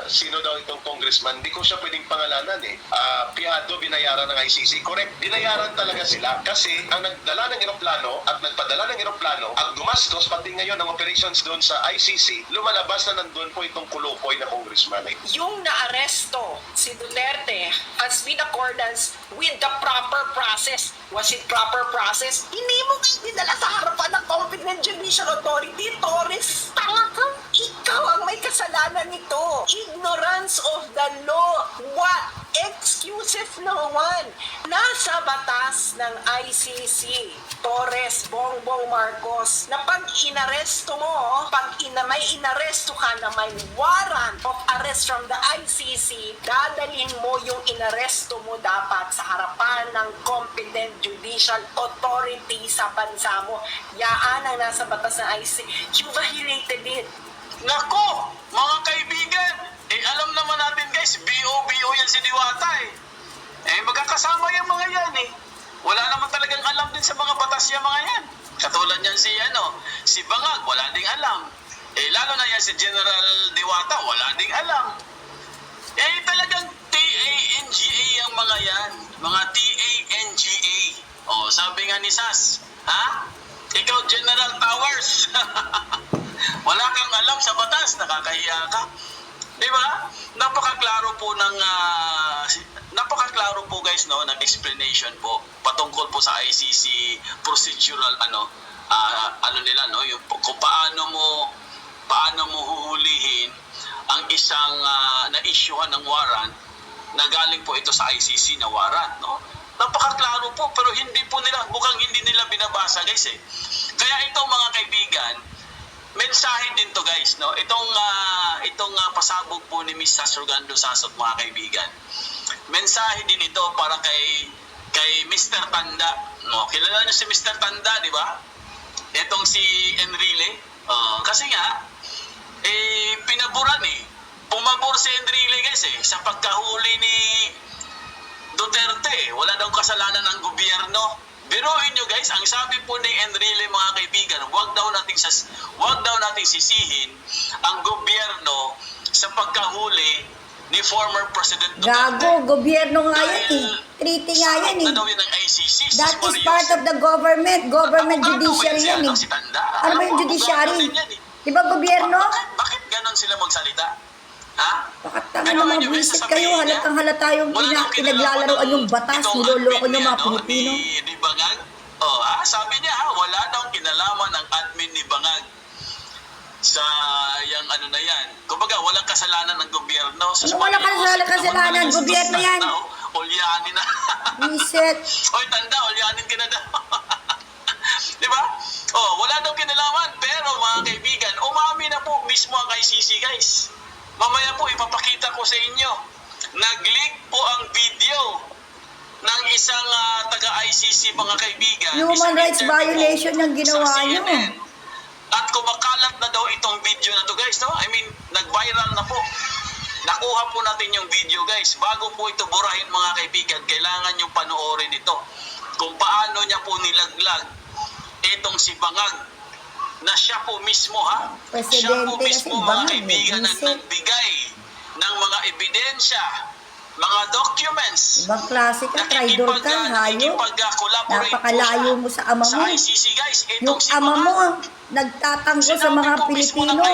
sino daw itong congressman, hindi ko siya pwedeng pangalanan eh. Piado, binayaran ng ICC. Correct, binayaran talaga sila kasi ang nagdala ng eroplano at nagpadala ng eroplano at gumastos pati ngayon ng operations doon sa ICC, lumalabas na nandun po itong kulukoy na congressman eh. Yung naaresto si Duterte has been accordance with the proper process. Was it proper process? Hindi mo dinala sa harapan ng competent judicial authority. Torres, tanga ka. Ikaw ang may kasalanan nito. Ignorance of the law. What? Excuses no one. Nasa batas ng ICC, Torres, Bongbong Marcos, na pag inaresto mo, may inaresto ka na may warrant of arrest from the ICC, dadalhin mo yung inaresto mo dapat sa harapan ng competent judicial authority sa bansa mo. Yaan ang nasa batas ng ICC. You violated it. Nako, mga kaibigan, alam naman natin guys, BO yan si Diwata magkakasama yung mga yan Wala naman talagang alam din sa mga batas yung mga yan. Katulad yan si Bangag, wala ding alam. Lalo na yan si General Diwata, wala ding alam. Talagang TANGA yung mga yan. Mga TANGA. Sabi nga ni Sas, ikaw General Towers. Wala kang alam sa batas, nakakahiya ka. Di ba? Napakaklaro po guys ng explanation po patungkol po sa ICC procedural nila yung kung paano mo huhulihin ang isang na-issuehan ng warrant na galing po ito sa ICC na warrant Napakaklaro po pero mukhang hindi nila binabasa guys Kaya ito mga kaibigan, mensahe din to guys itong pasabog po ni Miss Sasurgando Sasot mga kaibigan. Mensahe din ito para kay Mr. Tanda. Kilala niyo si Mr. Tanda, di ba? Itong si Enrile. Kasi nga pinaburan pumabor si Enrile guys sa pagkahuli ni Duterte. Wala daw kasalanan ng gobyerno. Biruin nyo guys, ang sabi po ni Enrile mga kaibigan, wag daw nating sisihin ang gobyerno sa pagkahuli ni former President Duterte. Gago, gobyerno nga yan Treaty nga yan Daw yun ng ICC. That is part of the government judiciary yan Ano ba yung judiciary? Diba gobyerno? Bakit ganon sila magsalita? Bakit tanga na mga buwisit kayo? Halatang halata yung pinaglalaroan yung batas, niloloko nyo mga Pilipino. Ni Bangag? Sabi niya wala daw kinalaman ng admin ni Bangag sa yung na yan. Kumbaga, walang kasalanan ng gobyerno. Walang kasalanan? Gobyerno yan. Ulyanin na. Reset. Hoy, Tanda, ulyanin ka na daw. Di ba? Wala daw kinalaman. Pero mga kaibigan, umami na po mismo ang ICC guys. Mamaya po ipapakita ko sa inyo. Nag-leak po ang video ng isang taga-ICC mga kaibigan. Human rights violation yung ginawa nyo. At kumakalat na daw itong video na to guys. Nag-viral na po. Nakuha po natin yung video guys. Bago po ito burahin mga kaibigan, kailangan nyo panoorin ito. Kung paano niya po nilaglag itong si Bangag na siya po mismo siya po mismo mga kaibigan ang nagbigay ng mga ebidensya, mga documents. Ibang klase ka, traidor ka, hayo. Napakalayo mo sa ama mo. Sa ICC guys, yung ama mo, nagtatanggol sa mga Pilipino.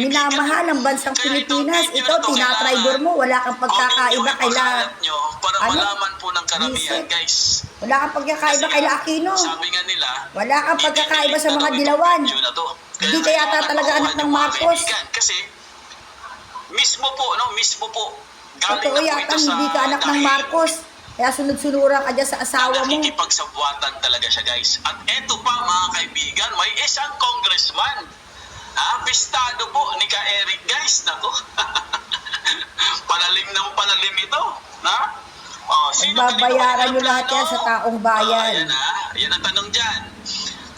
Minamahal ang bansang Pilipinas. Ito, tinatraidor mo. Wala kang pagkakaiba kaila... Para malaman po ng karamihan guys. Wala kang pagkakaiba kaila Aquino. Sabi nga nila, wala kang pagkakaiba sa mga dilawan. Hindi ka yata talaga anak ng Marcos. Kasi mismo po Totoo yata, hindi ka anak ng Marcos. Kaya sunod-sunuran ka dyan sa asawa mo. Nakikipagsabuatan talaga siya guys. At eto pa mga kaibigan, may isang congressman. Pistado po ni Ka Eric guys. Nako. Panalim ng panalim ito. Babayaran nyo lahat yan sa taong bayan. Yan ang tanong dyan.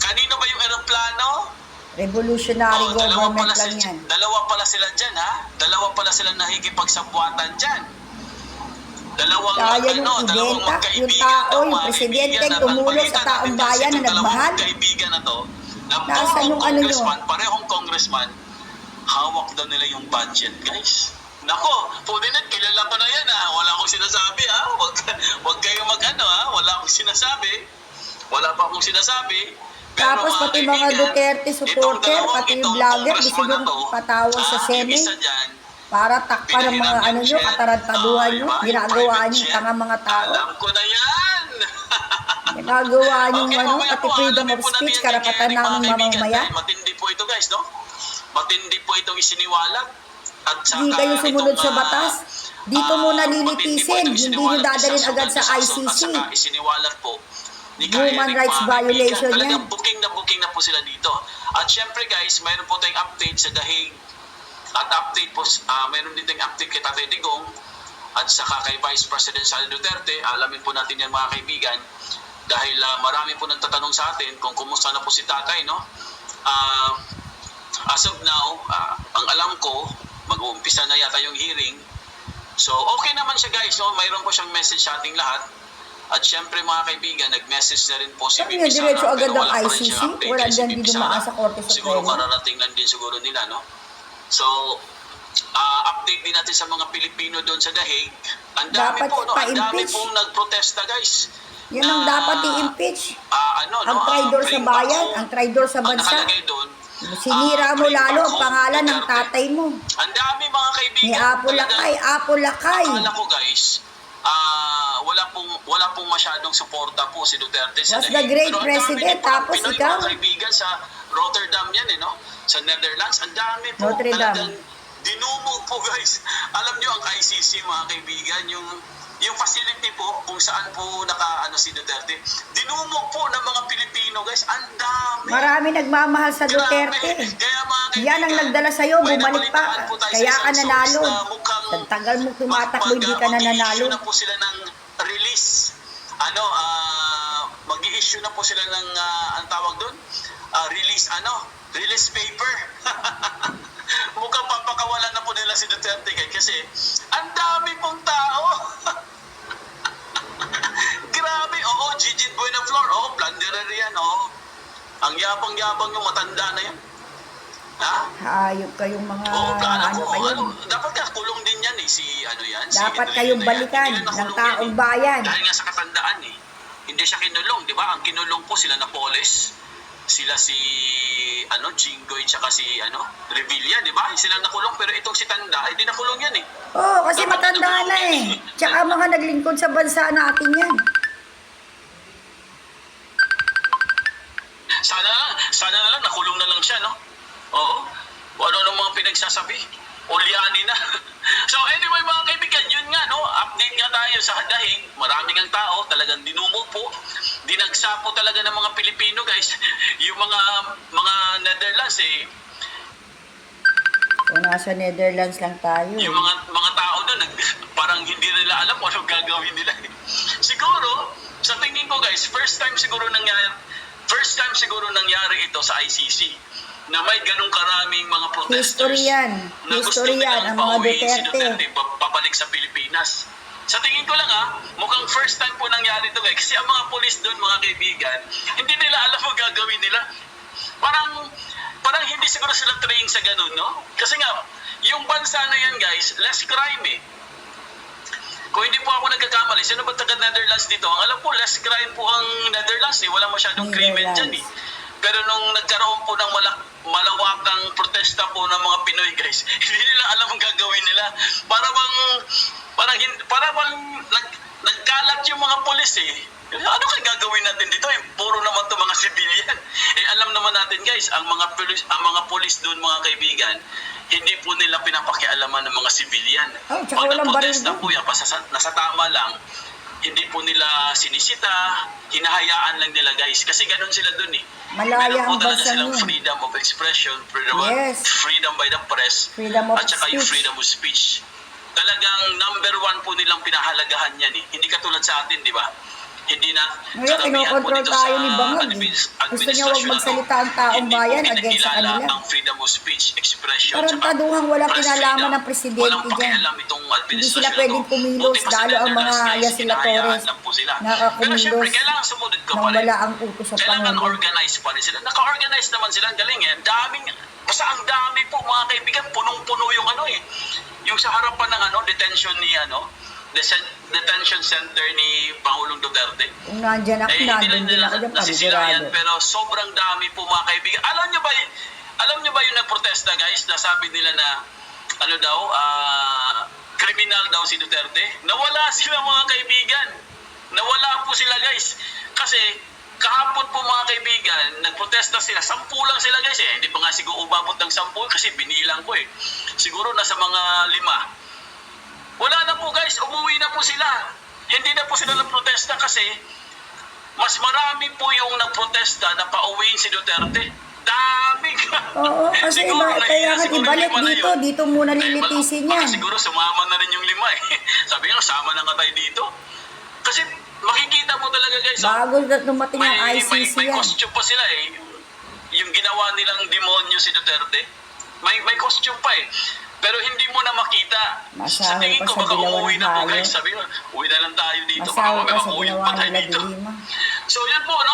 Kanino ba yung aeroplano? Revolutionary government lang yan. Dalawa pala sila dyan Dalawa pala sila nakikipagsabuatan dyan. Dalawang magkaibigan yung tao, yung presidente, tumulong sa taong bayan na nagmahal. Kaibigan na to, na parehong congressman, hawak daw nila yung budget, guys. Nako, Pudinet, kilala ko na yan ha. Wala akong sinasabi ha. Wag kayong mag-ano ha. Wala akong sinasabi. Wala pa akong sinasabi. Pero, Tapos pati mga kaibigan, Duterte supporter, pati yung vlogger, gusto nyo patawag sa yung Senate isa dyan, para takpan ng mga ano nyo, katarantaduhan nyo, ginagawa nyo, tanga mga tao. alam ko na yan. Ginagawa nyo Okay, ano, mamaya pati po, freedom alamin of po natin speech, yan, karapatan mga namin kaibigan, mamamaya. dahil matindi po ito guys, no? Matindi po itong isiniwalat. At saka Hindi kayo sumunod itong, sa batas. Dito mo nalilitisin, matindi po itong hindi nyo isiniwalat dadalhin sa agad sa Sugat, ICC. At saka isiniwalat po ni Human Eric, rights mga violation kaibigan. yan. Talagang booking na po sila dito. At syempre guys, mayroon po tayong update sa Dahig. At update po, mayroon din tayong update kay Tatay Digong at saka kay Vice President Sara Duterte. Alamin po natin yan mga kaibigan. Dahil marami po nagtatanong sa atin kung kumusta na po si Tatay, no? As of now, ang alam ko, mag-uumpisa na yata yung hearing. So, okay naman siya guys, no? Mayroon po siyang message sa ating lahat. At syempre mga kaibigan, nag-message na rin po si Sabi Bibi niya, diretso Sara, agad pero ang wala pa rin ICC? siyang update Wala kay si dyan Bibi din dumaan Sara. sa Korte Suprema? Siguro kararating lang din siguro nila, no? So, update din natin sa mga Pilipino doon sa Dahig. Ang dami Dapat po, no? Ang dami pa-impeach. pong nagprotesta guys. Yan ang dapat i-impeach. Ang no? traidor sa Bring bayan, back ang traidor sa ang bansa. nakalagay doon. Sinira mo Bring lalo back ang home pangalan ng Duterte. tatay mo. Ang dami mga kaibigan. Ni Apo Lakay, Apo Lakay. Akala ko guys, wala pong masyadong suporta po si Duterte sa Was Dahig. the great Pero ang dami president, din po ng tapos Pinoy, ikaw? mga kaibigan sa Rotterdam yan no? Sa Netherlands, ang dami po. Notre Dame. Talagang dinumog po guys. Alam nyo ang ICC mga kaibigan, yung facility po kung saan po si Duterte, dinumog po ng mga Pilipino guys. Ang dami. Marami nagmamahal sa Grabe. Duterte. Kaya mga kaibigan, Yan ang nagdala sa'yo, may bumalik pa. nabalitaan po tayo Kaya sa ka isang nanalo. source na mukhang Ang tagal mo tumatakbo, hindi ka na nanalo. mag-i-issue na po sila ng release. Mag-i-issue na po sila ng, ang tawag doon? Release paper. Mukhang papakawalan na po nila si Duterte kasi ang dami pong tao. Grabe, Gigi Buenaflor, plunderer yan, Ang yabang-yabang yung matanda na yan. Ha? Hayop kayong mga Plano ko, kayo. dapat ka kulong din yan si yan. Dapat si kayong Hidalgo na yan. balikan Hindi nila ng nakulong taong yan, bayan. Dahil nga sa katandaan Hindi siya kinulong, di ba? Ang kinulong po sila Napoles. Sila si Jinggoy tsaka si Revilla, di ba? Sila nakulong pero itong si Tanda, hindi nakulong yan Oo, kasi matanda na Tsaka mga naglingkod sa bansa natin yan. Sana na lang nakulong na lang siya, no? Oo. Ano mga pinagsasabi? Ulyani na. So anyway mga kaibigan, yun nga update nga tayo sa Dahig. Maraming ang tao, talagang dinumog po. Dinagsa po talaga ng mga Pilipino guys. Yung mga Netherlands Kung nasa Netherlands lang tayo. yung mga tao doon parang hindi nila alam kung anong gagawin nila. Siguro, sa tingin ko guys, first time siguro nangyari ito sa ICC na may ganung karaming mga protesters. History yan. Na gusto History yan, nilang ang mga pauwiin si Duterte. Duterte papalik sa Pilipinas. Sa tingin ko lang mukhang first time po nangyari ito kasi ang mga polis doon mga kaibigan, hindi nila alam ang gagawin nila. Parang hindi siguro sila trained sa ganun, no? Kasi nga, yung bansa na yan guys, less crime Kung hindi po ako nagkakamali, sino ba taga Netherlands dito? Ang alam po, less crime po ang Netherlands Wala masyadong krimen dyan Pero nung nagkaroon po ng malawakang protesta po ng mga Pinoy guys, hindi nila alam ang gagawin nila. Para bang nagkalat yung mga pulis Ano kaya gagawin natin dito? Puro naman to mga civilian. Alam naman natin guys, ang mga pulis doon mga kaibigan, hindi po nila pinapakialaman ng mga civilian. Tsaka Pag walang baril nagprotesta doon. po yan, nasa tama lang, hindi po nila sinisita, hinahayaan lang nila guys. Kasi ganun sila dun Malaya Meron po ang talaga bansa silang niya. freedom of expression, Yes. freedom by the press, Freedom of at saka yung speech. freedom of speech. Talagang number one po nilang pinahalagahan yan Hindi katulad sa atin, di ba? hindi na Ngayon, kinokontrol tayo ni Bangag. Gusto niya huwag magsalita ang taong bayan against sa kanila. Ang freedom of speech, expression, Tarantaduhang walang press kinalaman freedom. ng presidente Walang dyan. pakialam itong Hindi administrasyon sila na pwedeng to. kumilos, Buti pa sa lalo ang mga Netherlands, guys, yasilatores hinahayaan lang po sila. Pero syempre, nakakumilos kailangan sumunod ka nang pa rin. wala ang utos sa Kailangan Pangulo. organize pa rin sila. Naka-organize naman sila. Ang galing eh. Daming, basta ang dami po mga kaibigan. Punong-puno yung ano eh. Yung sa harapan ng detention ni detention center ni Pangulong Duterte. Kung nandyan ako, nandun din ako dyan, nasisirayan, panigurado. pero sobrang dami po mga kaibigan. Alam nyo ba yung nagprotesta guys, na sabi nila na kriminal daw si Duterte? Nawala sila mga kaibigan. Nawala po sila guys. Kasi kahapon po mga kaibigan, nagprotesta sila. 10 lang sila guys eh. Hindi pa nga siguro umabot ng 10 kasi binilang ko eh. Siguro nasa mga 5. Wala na po guys, umuwi na po sila. Hindi na po sila nagprotesta kasi mas marami po yung nagprotesta na pauwiin si Duterte. Dami ka. Oo, kasi kailangan ibalik dito muna lilitisin baka yan. siguro sumama na rin yung 5 eh. Sabi nga, sama na nga tayo dito. Kasi makikita mo talaga guys. Bago dumating ang ICC may yan. costume pa sila eh. Yung ginawa nilang demonyo si Duterte. May costume pa eh. Pero hindi mo na makita. Sa Masahe tingin pa ko sa baka ginawa uuwi ng na po hayo. guys. Sabi ko, uwi na lang tayo dito. Masahe pa sa Uuwi ginawa pa tayo nila dito. Dilima. So yan po, no?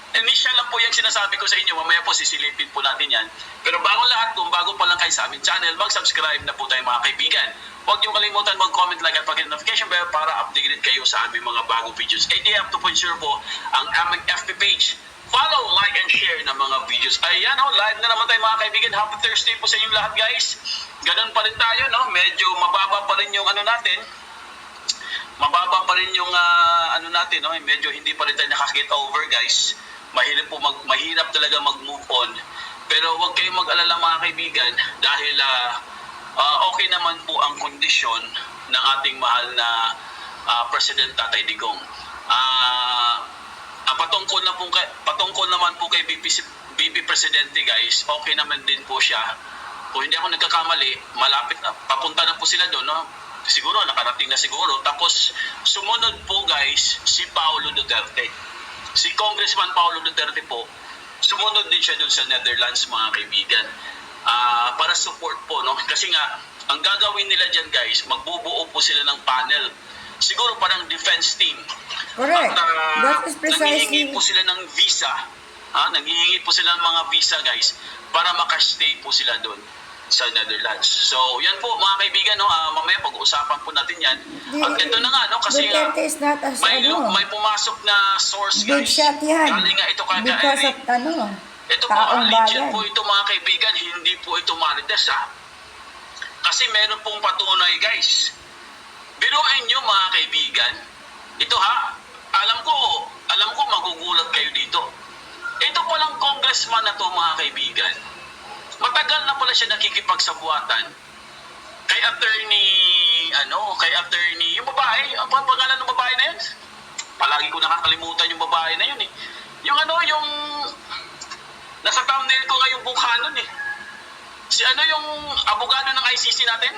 Initial lang po yung sinasabi ko sa inyo. Mamaya po sisilipin po natin yan. Pero bago lahat, kung bago pa lang kayo sa aming channel, mag-subscribe na po tayo mga kaibigan. Huwag niyo kalimutan mag-comment, like at pag-notification bell para updated kayo sa aming mga bagong videos. ATF 2.0 po ang aming FB page. Follow, like, and share ng mga videos. Ayan, live na naman tayo mga kaibigan. Happy Thursday po sa inyong lahat guys. Ganun pa rin tayo, no? Medyo mababa pa rin yung natin. Mababa pa rin yung natin, no? Medyo hindi pa rin tayo nakakit over guys. Mahirap talaga mag-move on. Pero huwag kayong mag-alala mga kaibigan dahil okay naman po ang kondisyon ng ating mahal na President Tatay Digong. Patungkol naman po kay BP Presidente guys, okay naman din po siya. Kung hindi ako nagkakamali, malapit na, papunta na po sila doon, no? Siguro, nakarating na siguro. Tapos, sumunod po guys, si Paulo Duterte. Si Congressman Paulo Duterte po, sumunod din siya doon sa Netherlands mga kaibigan. Para support po, no? Kasi nga, ang gagawin nila dyan guys, magbubuo po sila ng panel. Siguro parang defense team. Correct. At That is nanghihingi precisely. po sila ng visa. Nanghihingi po sila ng mga visa guys para makastay po sila doon sa Netherlands. So, yan po mga kaibigan, no? Mamaya pag-uusapan po natin yan. At ito na nga, no? Kasi Duterte is not as may pumasok na source big guys. shot yan. Galing nga ito kay Because Eric. of Ito po, taong legit bayan. po ito mga kaibigan, hindi po ito marites Kasi meron pong patunay guys. Biruin nyo mga kaibigan, ito alam ko magugulat kayo dito. Ito palang congressman na to mga kaibigan. Matagal na pala siya nakikipagsabuatan kay attorney, yung babae, ang pangalan ng babae na yun? Palagi ko nakakalimutan yung babae na yun eh. Yung nasa thumbnail ko ngayong bukha nun eh. Yung abogado ng ICC natin.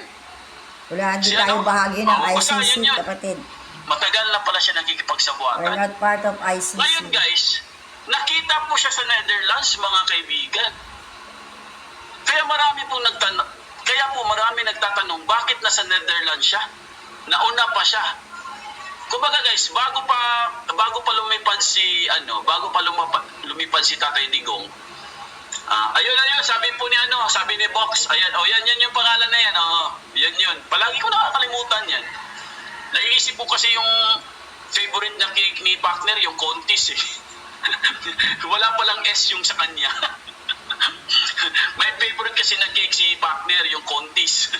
Wala, hindi Si tayo bahagi ng basta ICC, yun. kapatid. Matagal na pala siya We're nakikipagsabuatan. not part of ICC. Ngayon guys, nakita po siya sa Netherlands mga kaibigan. Kaya marami nagtatanong bakit nasa Netherlands siya? Nauna pa siya. Kumbaga guys, bago pa lumipad si Tatay Digong. Ayun, sabi ni Box, ayan, yan yung pangalan na yan, yan. Palagi ko nakakalimutan yan. Naiisip ko kasi yung favorite na cake ni partner, yung Contis eh. Wala palang S yung sa kanya. May favorite kasi na cake si partner, yung Contis.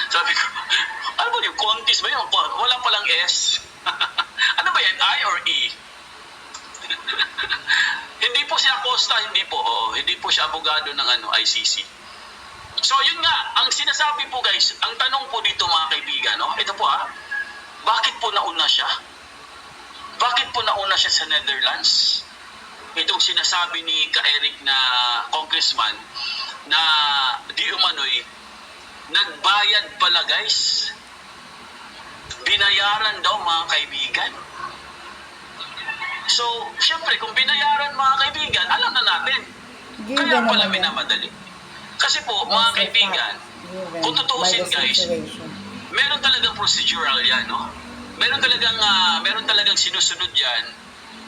Sabi ko, ano ba yung Contis ba yun? Wala palang S. Ano ba yan, I or E? Hindi po siya Acosta, hindi po siya abogado ng ICC. So yun nga, ang sinasabi po guys, ang tanong po dito mga kaibigan, ito po bakit po nauna siya? Bakit po nauna siya sa Netherlands? Itong sinasabi ni Ka-Eric na congressman na di umano'y nagbayad pala guys. Binayaran daw mga kaibigan. So, syempre, kung binayaran mga kaibigan, alam na natin. Given Kaya pala naman yan. minamadali. Kasi po, mga That's a kaibigan, fact. Given kung tutuusin by the guys, situation. meron talagang procedural yan, no? Meron talagang sinusunod yan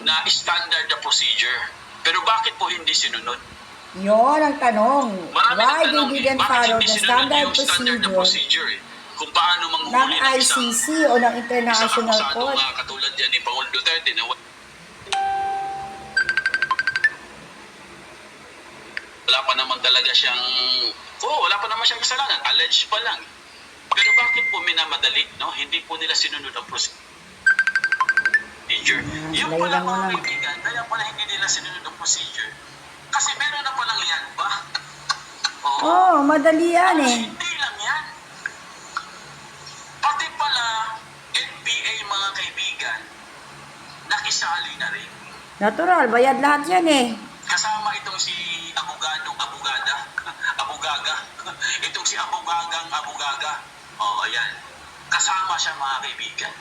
na standard na procedure. Pero bakit po hindi sinunod? Yun ang tanong. Marami Why nagtanong they eh, didn't bakit follow hindi the sinunod standard yung standard na procedure procedure eh? Kung paano ng manghuli ng isang ICC o ng International akusado Court? nga katulad yan ni Pangulo Duterte na wala pa naman talaga siyang wala pa naman siyang kasalanan, alleged pa lang. Pero bakit po minamadali, no? Hindi po nila sinunod ang procedure. Yung layo pala lang mo mga lang. kaibigan, kaya pala hindi nila sinunod ang procedure. Kasi meron na palang yan ba? Oh, madali yan eh. Hindi lang yan. Pati pala, NPA mga kaibigan, nakisali na rin. Natural, bayad lahat yan eh. Kasama itong si Abugaga. Itong si Abugaga. Oo, ayan. Kasama siya mga kaibigan.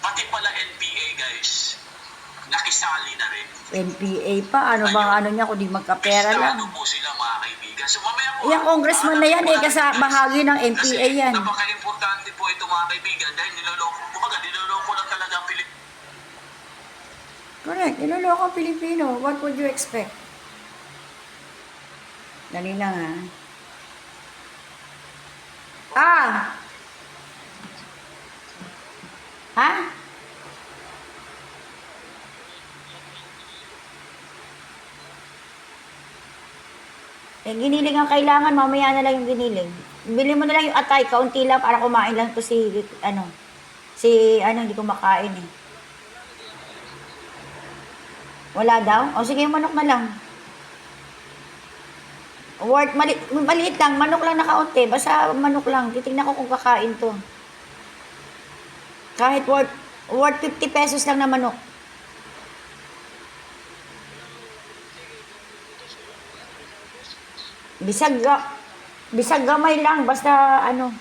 Pati pala NPA guys, nakisali na rin. NPA pa, ano bang ano niya kung di magkapera lang. Pistado po sila mga kaibigan. So mamaya po, Yung congressman na yan eh, kasi bahagi ng NPA kasi yan. napaka-importante po ito mga kaibigan dahil niloloko lang talaga ang Pilipinas. Correct, niloloko ang Pilipino. What would you expect? Dali lang ha. Ha? Eh, giniling ang kailangan, mamaya na lang yung giniling. Bili mo na lang yung atay, kaunti lang para kumain lang to hindi kumakain eh. Wala daw? O sige, manok na lang. Maliit lang, manok lang na kaunti. Basta manok lang. Titignan ko kung kakain to. Kahit worth 50 pesos lang na manok. Bisag gamay lang, basta ano.